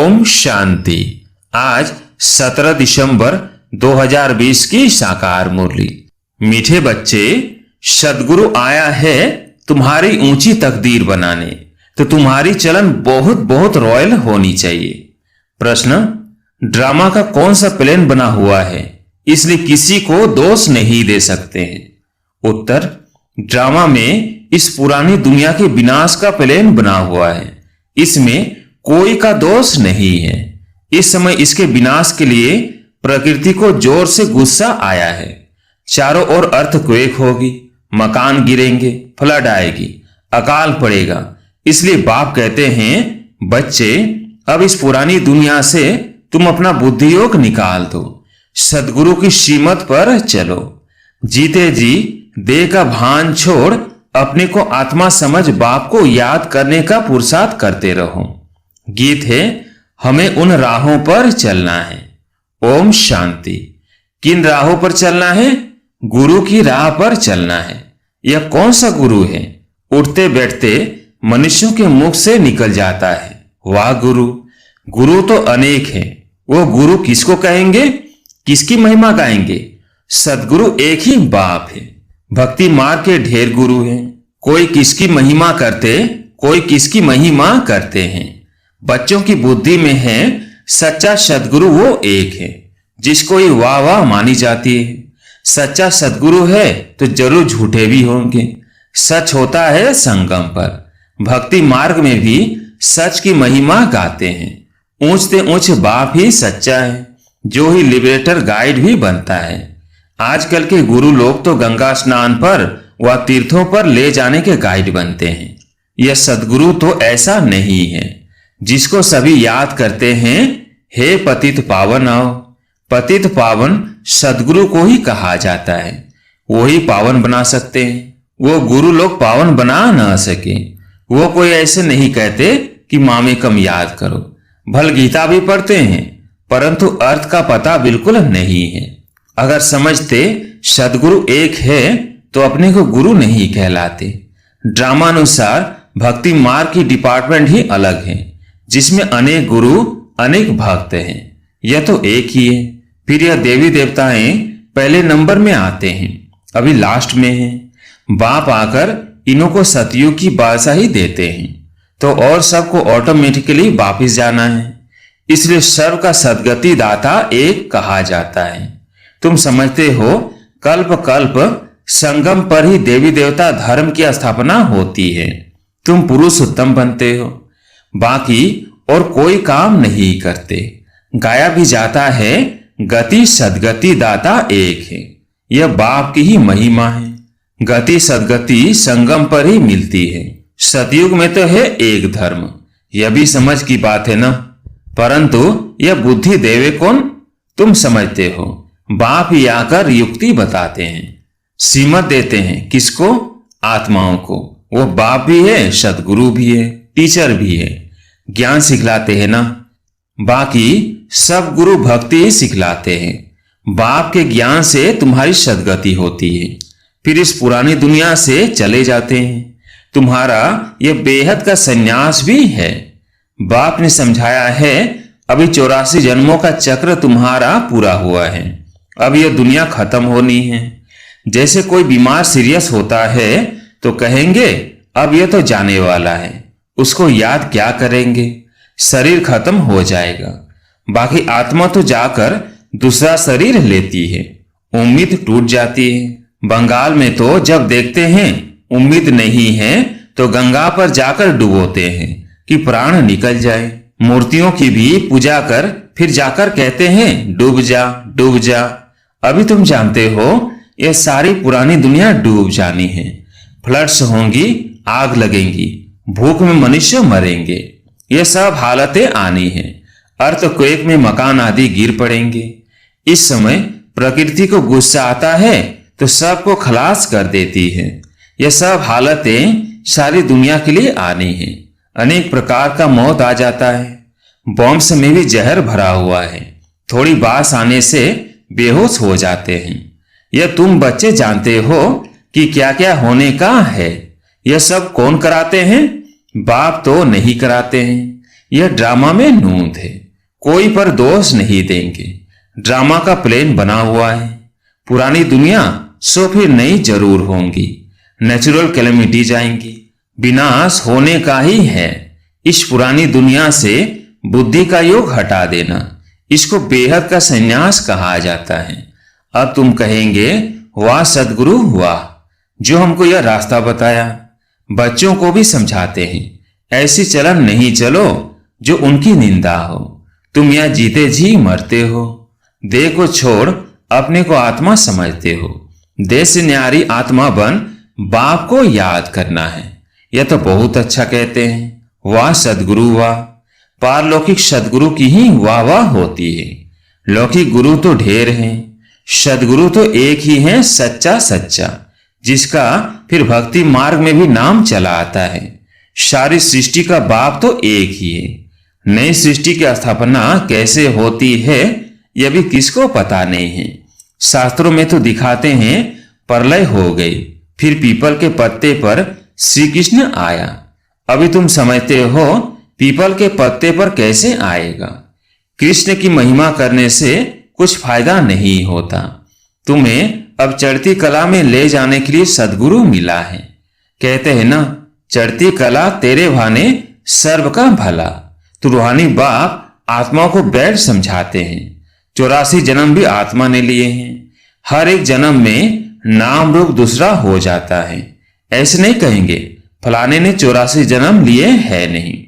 ओम शांति। आज 17 दिसंबर 2020 की साकार मुरली। मीठे बच्चे, सदगुरु आया है तुम्हारी ऊंची तकदीर बनाने, तो तुम्हारी चलन बहुत बहुत रॉयल होनी चाहिए। प्रश्न, ड्रामा का कौन सा प्लान बना हुआ है इसलिए किसी को दोष नहीं दे सकते हैं? उत्तर, ड्रामा में इस पुरानी दुनिया के विनाश का प्लान बना हुआ है, इसमें कोई का दोष नहीं है। इस समय इसके विनाश के लिए प्रकृति को जोर से गुस्सा आया है। चारों ओर अर्थक्वेक होगी, मकान गिरेंगे, फ्लड आएगी, अकाल पड़ेगा। इसलिए बाप कहते हैं, बच्चे अब इस पुरानी दुनिया से तुम अपना बुद्धि योग निकाल दो, सदगुरु की श्रीमत पर चलो। जीते जी देह का भान छोड़ अपने को आत्मा समझ बाप को याद करने का पुरुषार्थ करते रहो। गीत है, हमें उन राहों पर चलना है। ओम शांति। किन राहों पर चलना है? गुरु की राह पर चलना है। यह कौन सा गुरु है? उठते बैठते मनुष्यों के मुख से निकल जाता है, वाह गुरु। गुरु तो अनेक है, वो गुरु किसको कहेंगे, किसकी महिमा गाएंगे? सदगुरु एक ही बाप है। भक्ति मार्ग के ढेर गुरु हैं, कोई किसकी महिमा करते, कोई किसकी महिमा करते हैं। बच्चों की बुद्धि में है सच्चा सदगुरु वो एक है जिसको ये वाह वाह मानी जाती है। सच्चा सदगुरु है तो जरूर झूठे भी होंगे। सच होता है संगम पर। भक्ति मार्ग में भी सच की महिमा गाते हैं। ऊंच से ऊंच बाप ही सच्चा है, जो ही लिबरेटर गाइड भी बनता है। आजकल के गुरु लोग तो गंगा स्नान पर व तीर्थों पर ले जाने के गाइड बनते हैं। यह सदगुरु तो ऐसा नहीं है जिसको सभी याद करते हैं, हे पतित पावन आओ। पतित पावन सदगुरु को ही कहा जाता है, वो ही पावन बना सकते हैं। वो गुरु लोग पावन बना ना सके। वो कोई ऐसे नहीं कहते कि मामे कम याद करो। भल गीता भी पढ़ते हैं, परंतु अर्थ का पता बिल्कुल नहीं है। अगर समझते सदगुरु एक है तो अपने को गुरु नहीं कहलाते। ड्रामानुसार भक्ति मार्ग की डिपार्टमेंट ही अलग है, जिसमें अनेक गुरु अनेक भक्त हैं। यह तो एक ही है। फिर यह देवी देवताएं पहले नंबर में आते हैं, अभी लास्ट में हैं। बाप आकर इन्हों को सतयुग की बादशाही देते हैं, तो और सबको ऑटोमेटिकली वापिस जाना है। इसलिए सर्व का सदगति दाता एक कहा जाता है। तुम समझते हो कल्प कल्प संगम पर ही देवी देवता धर्म की स्थापना होती है। तुम पुरुषोत्तम बनते हो, बाकी और कोई काम नहीं करते। गाया भी जाता है, गति सदगति दाता एक है। यह बाप की ही महिमा है। गति सदगति संगम पर ही मिलती है। सतयुग में तो है एक धर्म, यह भी समझ की बात है ना। परंतु यह बुद्धि देवे कौन? तुम समझते हो। बाप ही आकर युक्ति बताते हैं, सीमत देते हैं। किसको? आत्माओं को। वो बाप भी है, सदगुरु भी है, टीचर भी है, ज्ञान सिखलाते हैं ना। बाकी सब गुरु भक्ति ही सिखलाते हैं। बाप के ज्ञान से तुम्हारी सदगति होती है, फिर इस पुरानी दुनिया से चले जाते हैं। तुम्हारा यह बेहद का संन्यास भी है। बाप ने समझाया है, अभी 84 जन्मों का चक्र तुम्हारा पूरा हुआ है, अब यह दुनिया खत्म होनी है। जैसे कोई बीमार सीरियस होता है तो कहेंगे अब यह तो जाने वाला है, उसको याद क्या करेंगे, शरीर खत्म हो जाएगा। बाकी आत्मा तो जाकर दूसरा शरीर लेती है, उम्मीद टूट जाती है। बंगाल में तो जब देखते हैं उम्मीद नहीं है तो गंगा पर जाकर डुबोते हैं कि प्राण निकल जाए। मूर्तियों की भी पूजा कर फिर जाकर कहते हैं डूब जा डूब जा। अभी तुम जानते हो यह सारी पुरानी दुनिया डूब जानी है। फ्लड्स होंगी, आग लगेंगी, भूख में मनुष्य मरेंगे, ये सब हालतें आनी हैं। अर्थक्वेक में मकान आदि गिर पड़ेंगे। इस समय प्रकृति को गुस्सा आता है तो सबको खलास कर देती है। यह सब हालतें सारी दुनिया के लिए आनी है। अनेक प्रकार का मौत आ जाता है। बॉम्ब्स में भी जहर भरा हुआ है, थोड़ी बास आने से बेहोश हो जाते हैं। यह तुम बच्चे जानते हो कि क्या क्या होने का है। यह सब कौन कराते हैं? बाप तो नहीं कराते हैं। यह ड्रामा में नून थे, कोई पर दोष नहीं देंगे। ड्रामा का प्लेन बना हुआ है। पुरानी दुनिया सो फिर नई जरूर होंगी। नेचुरल कैलेमिटीज आएंगी, विनाश होने का ही है। इस पुरानी दुनिया से बुद्धि का योग हटा देना, इसको बेहद का संन्यास कहा जाता है। अब तुम कहेंगे, वाह सदगुरु वाह, जो हमको यह रास्ता बताया। बच्चों को भी समझाते हैं, ऐसी चलन नहीं चलो जो उनकी निंदा हो। तुम यह जीते जी मरते हो, देह को छोड़ अपने को आत्मा समझते हो। देह से न्यारी आत्मा बन बाप को याद करना है। यह तो बहुत अच्छा कहते हैं, वाह सदगुरु वाह। पारलौकिक सदगुरु की ही वाह वाह होती है। लौकिक गुरु तो ढेर हैं, सदगुरु तो एक ही है, सच्चा सच्चा, जिसका फिर भक्ति मार्ग में भी नाम चला आता है। सारी सृष्टि का बाप तो एक ही है। नई सृष्टि की स्थापना कैसे होती है यह भी किसको पता नहीं है। शास्त्रों में तो दिखाते हैं प्रलय हो गई, फिर पीपल के पत्ते पर श्री कृष्ण आया। अभी तुम समझते हो पीपल के पत्ते पर कैसे आएगा। कृष्ण की महिमा करने से कुछ फायदा नहीं होता। तुम्हें अब चढ़ती कला में ले जाने के लिए सदगुरु मिला है। कहते हैं ना, चढ़ती कला तेरे भाने सर्व का भला। तो रूहानी बाप आत्मा को बैठ समझाते हैं। 84 जन्म भी आत्मा ने लिए हैं। हर एक जन्म में नाम रूप दूसरा हो जाता है। ऐसे नहीं कहेंगे फलाने ने 84 जन्म लिए है, नहीं,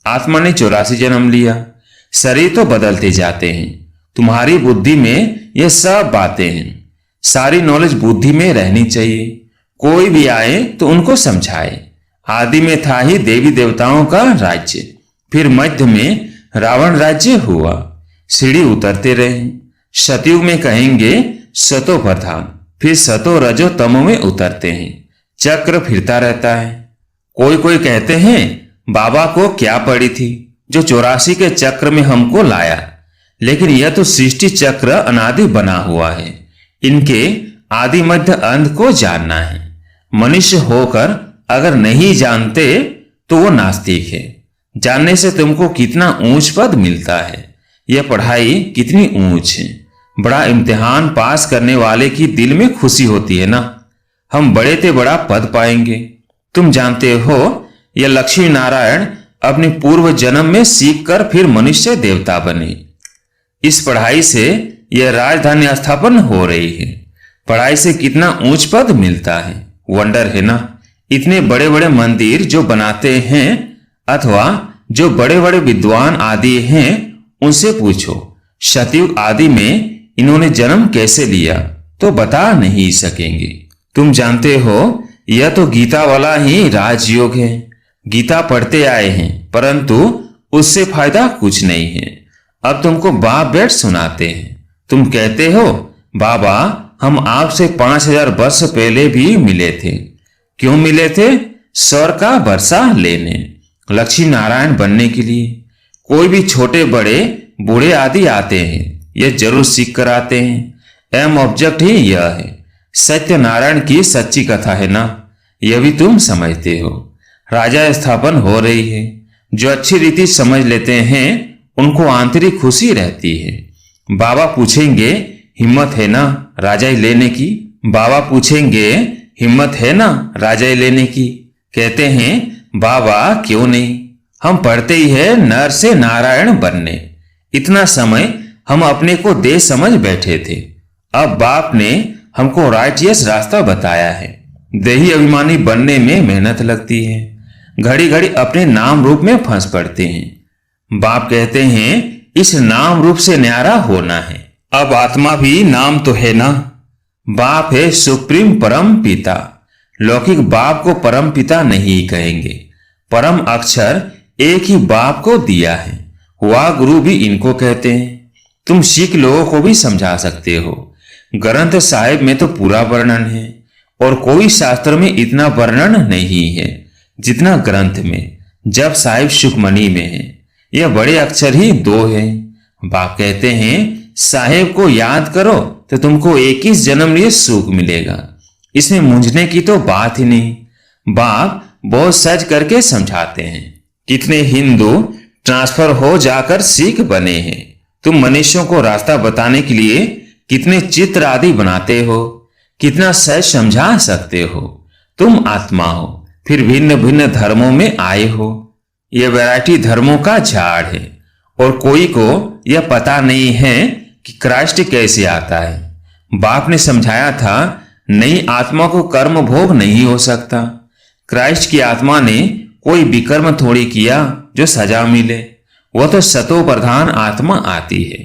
आत्मा ने 84 जन्म लिया। शरीर तो बदलते जाते हैं। तुम्हारी बुद्धि में ये सब बातें हैं। सारी नॉलेज बुद्धि में रहनी चाहिए। कोई भी आए तो उनको समझाए। आदि में था ही देवी देवताओं का राज्य, फिर मध्य में रावण राज्य हुआ। सीढ़ी उतरते रहे। सतयुग में कहेंगे सतो प्रधान, फिर सतो रजो तमो में उतरते हैं। चक्र फिरता रहता है। कोई कोई कहते हैं बाबा को क्या पड़ी थी जो 84 के चक्र में हमको लाया। लेकिन यह तो सृष्टि चक्र अनादि बना हुआ है। इनके आदि मध्य अंत को जानना है। मनुष्य होकर अगर नहीं जानते तो वो नास्तिक है। जानने से तुमको कितना ऊंच पद मिलता है। यह पढ़ाई कितनी ऊंच है। बड़ा इम्तिहान पास करने वाले की दिल में खुशी होती है ना, हम बड़े ते बड़ा पद पाएंगे। तुम जानते हो यह लक्ष्मी नारायण अपने पूर्व जन्म में सीख कर फिर मनुष्य देवता बने। इस पढ़ाई से यह राजधानी स्थापन हो रही है। पढ़ाई से कितना ऊंच पद मिलता है, वंडर है ना। इतने बड़े बड़े मंदिर जो बनाते हैं अथवा जो बड़े बड़े विद्वान आदि हैं उनसे पूछो सतयुग आदि में इन्होंने जन्म कैसे लिया, तो बता नहीं सकेंगे। तुम जानते हो यह तो गीता वाला ही राजयोग है। गीता पढ़ते आए हैं परंतु उससे फायदा कुछ नहीं है। अब तुमको बाप बैठ सुनाते हैं। तुम कहते हो बाबा हम आपसे 5000 वर्ष पहले भी मिले थे। क्यों मिले थे? स्वर का वर्षा लेने, लक्ष्मी नारायण बनने के लिए। कोई भी छोटे बड़े बूढ़े आदि आते हैं, यह जरूर सीख कर आते हैं। एम ऑब्जेक्ट ही यह है। सत्य नारायण की सच्ची कथा है ना, यह भी तुम समझते हो। राजा स्थापन हो रही है। जो अच्छी रीति समझ लेते हैं उनको आंतरिक खुशी रहती है। बाबा पूछेंगे हिम्मत है ना राजाई लेने की? बाबा पूछेंगे हिम्मत है ना राजाई लेने की? कहते हैं बाबा क्यों नहीं, हम पढ़ते ही है नर से नारायण बनने। इतना समय हम अपने को दे समझ बैठे थे। अब बाप ने हमको राइटियस रास्ता बताया है। देही अभिमानी बनने में मेहनत लगती है। घड़ी घड़ी अपने नाम रूप में फंस पड़ते हैं। बाप कहते हैं इस नाम रूप से न्यारा होना है। अब आत्मा भी नाम तो है ना। बाप है सुप्रीम परम पिता। लौकिक बाप को परम पिता नहीं कहेंगे। परम अक्षर एक ही बाप को दिया है। वह गुरु भी इनको कहते हैं। तुम सिख लोगों को भी समझा सकते हो। ग्रंथ साहिब में तो पूरा वर्णन है और कोई शास्त्र में इतना वर्णन नहीं है जितना ग्रंथ में। जब साहिब सुखमणि में है। यह बड़े अक्षर ही 2 है। बाप कहते हैं साहेब को याद करो तो तुमको 21 जन्म लिए सुख मिलेगा। इसमें मूंझने की तो बात ही नहीं। बाप बहुत सच करके समझाते हैं। कितने हिंदू ट्रांसफर हो जाकर सीख बने हैं। तुम मनुष्यों को रास्ता बताने के लिए कितने चित्र आदि बनाते हो, कितना सहज समझा सकते हो। तुम आत्मा हो, फिर भिन्न भिन्न धर्मों में आए हो। यह वैरायटी धर्मों का झाड़ है और कोई को यह पता नहीं है कि क्राइस्ट कैसे आता है। बाप ने समझाया था, नई आत्मा को कर्म भोग नहीं हो सकता। क्राइस्ट की आत्मा ने कोई विकर्म थोड़ी किया जो सजा मिले। वह तो सतो प्रधान आत्मा आती है,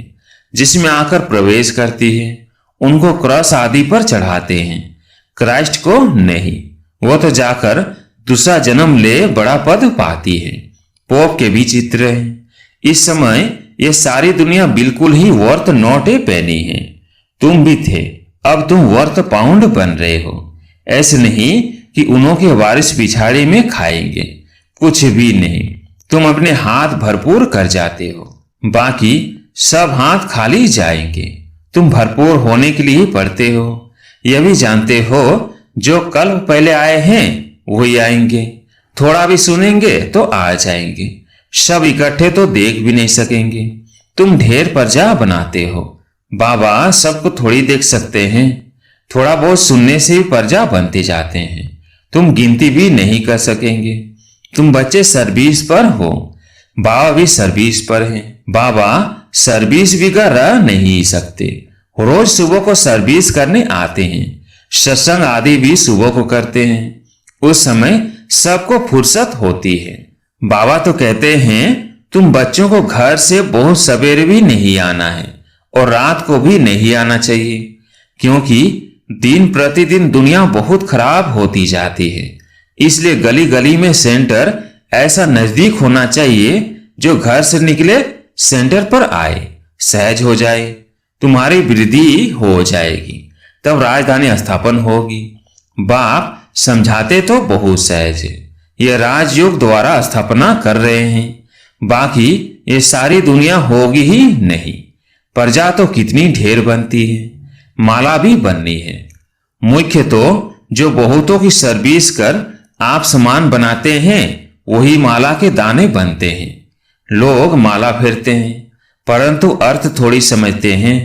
जिसमें आकर प्रवेश करती है। उनको क्रॉस आदि पर चढ़ाते हैं, क्राइस्ट को नहीं। वह तो जाकर दूसरा जन्म ले बड़ा पद पाती है। पोप के भी चित्र है। इस समय यह सारी दुनिया बिल्कुल ही वर्थ नोटे पहनी है। तुम भी थे, अब तुम वर्थ पाउंड बन रहे हो। ऐसे नहीं कि उन्हों के वारिस पिछाड़ी में खाएंगे, कुछ भी नहीं। तुम अपने हाथ भरपूर कर जाते हो, बाकी सब हाथ खाली जाएंगे। तुम भरपूर होने के लिए पढ़ते हो। यह भी जानते हो जो कल पहले आए हैं वही आएंगे। थोड़ा भी सुनेंगे तो आ जाएंगे, सब इकट्ठे तो देख भी नहीं सकेंगे। तुम ढेर प्रजा बनाते हो। बाबा सबको थोड़ी देख सकते हैं। थोड़ा बहुत सुनने से ही प्रजा बनते जाते हैं। तुम गिनती भी नहीं कर सकेंगे। तुम बच्चे सर्विस पर हो, बाबा भी सर्विस पर हैं। बाबा सर्विस भी कर नहीं सकते। रोज सुबह को सर्विस करने आते हैं। सत्संग आदि भी सुबह को करते हैं। उस समय सबको फुर्सत होती है। बाबा तो कहते हैं तुम बच्चों को घर से बहुत सवेरे भी नहीं आना है और रात को भी नहीं आना चाहिए, क्योंकि दिन प्रतिदिन दुनिया बहुत खराब होती जाती है। इसलिए गली गली में सेंटर ऐसा नजदीक होना चाहिए जो घर से निकले सेंटर पर आए, सहज हो जाए। तुम्हारी वृद्धि हो जाएगी, तब राजधानी स्थापन होगी। बाप समझाते तो बहुत सहज है। ये राजयोग द्वारा स्थापना कर रहे हैं, बाकी ये सारी दुनिया होगी ही नहीं। प्रजा तो कितनी ढेर बनती है, माला भी बननी है। मुख्य तो जो बहुतों की सर्विस कर आप समान बनाते हैं वही माला के दाने बनते हैं। लोग माला फेरते हैं परंतु अर्थ थोड़ी समझते हैं।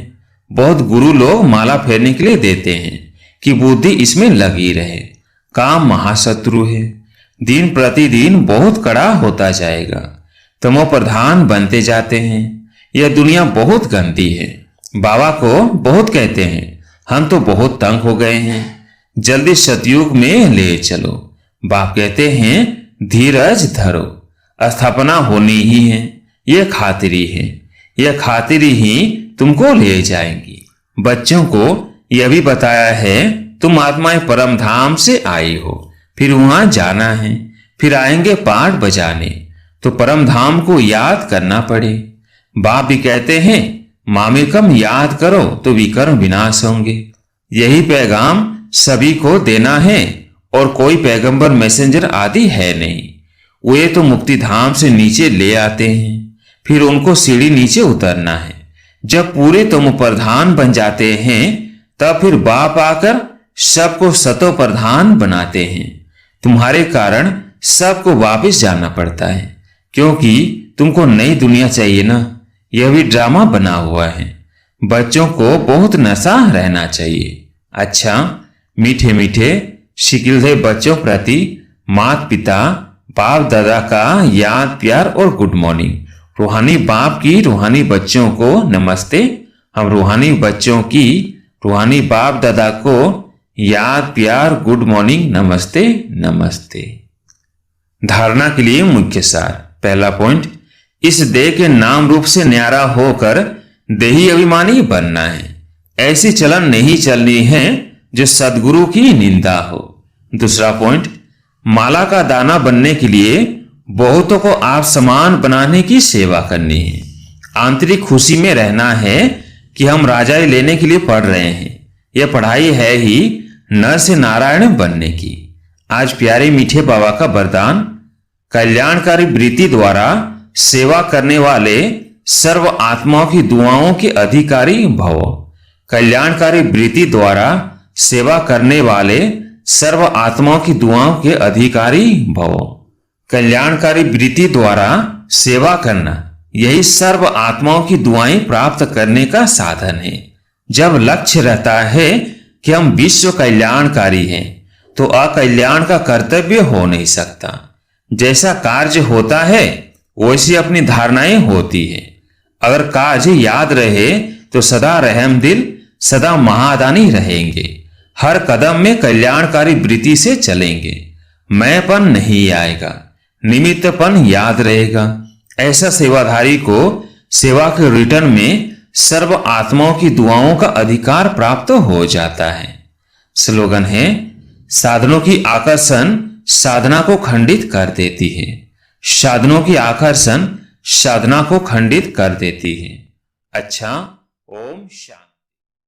बहुत गुरु लोग माला फेरने के लिए देते हैं कि बुद्धि इसमें लगी रहे। काम महाशत्रु है, दिन प्रतिदिन बहुत कड़ा होता जाएगा। तमो प्रधान बनते जाते हैं। यह दुनिया बहुत गंदी है। बाबा को बहुत कहते हैं, हम तो बहुत तंग हो गए हैं, जल्दी सतयुग में ले चलो। बाप कहते हैं धीरज धरो, स्थापना होनी ही है। यह खातिरी है, यह खातिरी ही तुमको ले जाएंगी। बच्चों को यह भी बताया है तुम आत्माएं परम धाम से आई हो, फिर वहां जाना है, फिर आएंगे पाठ बजाने, तो परम धाम को याद करना पड़े। बाप भी कहते हैं मामिकम याद करो तो विकर्म विनाश होंगे। यही पैगाम सभी को देना है और कोई पैगंबर मैसेंजर आदि है नहीं। वे तो मुक्ति धाम से नीचे ले आते हैं, फिर उनको सीढ़ी नीचे उतरना है। जब पूरे तुम प्रधान बन जाते हैं तब फिर बाप आकर सबको सतो प्रधान बनाते हैं। तुम्हारे कारण सबको वापस जाना पड़ता है, क्योंकि तुमको नई दुनिया चाहिए ना। यह भी ड्रामा बना हुआ है। बच्चों को बहुत नशा रहना चाहिए। अच्छा, मीठे मीठे शिकिलधे बच्चों प्रति माता पिता बाप दादा का याद प्यार और गुड मॉर्निंग। रूहानी बाप की रूहानी बच्चों को नमस्ते। हम रूहानी बच्चों की रूहानी बाप दादा को याद प्यार गुड मॉर्निंग नमस्ते नमस्ते। धारणा के लिए मुख्य सार। पहला पॉइंट, इस देह के नाम रूप से न्यारा होकर देही अभिमानी बनना है। ऐसी चलन नहीं चलनी है जो सदगुरु की निंदा हो। दूसरा पॉइंट, माला का दाना बनने के लिए बहुतों को आप समान बनाने की सेवा करनी है। आंतरिक खुशी में रहना है कि हम राजाई लेने के लिए पढ़ रहे हैं। यह पढ़ाई है ही नर से नारायण बनने की। आज प्यारे मीठे बाबा का वरदान, कल्याणकारी वृत्ति द्वारा सेवा करने वाले सर्व आत्माओं की दुआओं के अधिकारी भव। कल्याणकारी वृत्ति द्वारा सेवा करने वाले सर्व आत्माओं की दुआओं के अधिकारी भव। कल्याणकारी वृत्ति द्वारा सेवा करना, यही सर्व आत्माओं की दुआएं प्राप्त करने का साधन है। जब लक्ष्य रहता है कि हम विश्व कल्याणकारी हैं, तो अकल्याण का कर्तव्य हो नहीं सकता। जैसा कार्य होता है वैसी अपनी धारणाएं होती है। अगर कार्य याद रहे तो सदा रहमदिल, सदा महादानी रहेंगे। हर कदम में कल्याणकारी वृत्ति से चलेंगे। मैंपन नहीं आएगा, निमित्तपन याद रहेगा। ऐसा सेवाधारी को सेवा के रिटर्न में सर्व आत्माओं की दुआओं का अधिकार प्राप्त हो जाता है। स्लोगन है, साधनों की आकर्षण साधना को खंडित कर देती है। साधनों की आकर्षण साधना को खंडित कर देती है। अच्छा, ओम शांति।